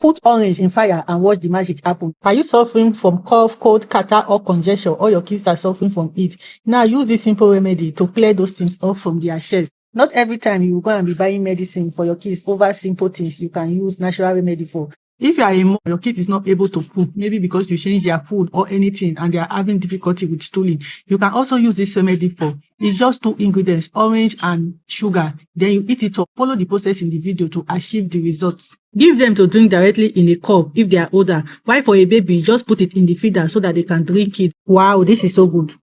Put orange in fire and watch the magic happen. Are you suffering from cough, cold, catarrh, or congestion? Or your kids are suffering from it? Now use this simple remedy to clear those things off from their chest. Not every time you will go and be buying medicine for your kids over simple things you can use natural remedy for. If you are a mom, your kid is not able to poop, maybe because you change their food or anything and they are having difficulty with stooling, you can also use this remedy for. It's just 2 ingredients, orange and sugar. Then you eat it up. Follow the process in the video to achieve the results. Give them to drink directly in a cup if they are older. While for a baby, just put it in the feeder so that they can drink it. Wow, this is so good.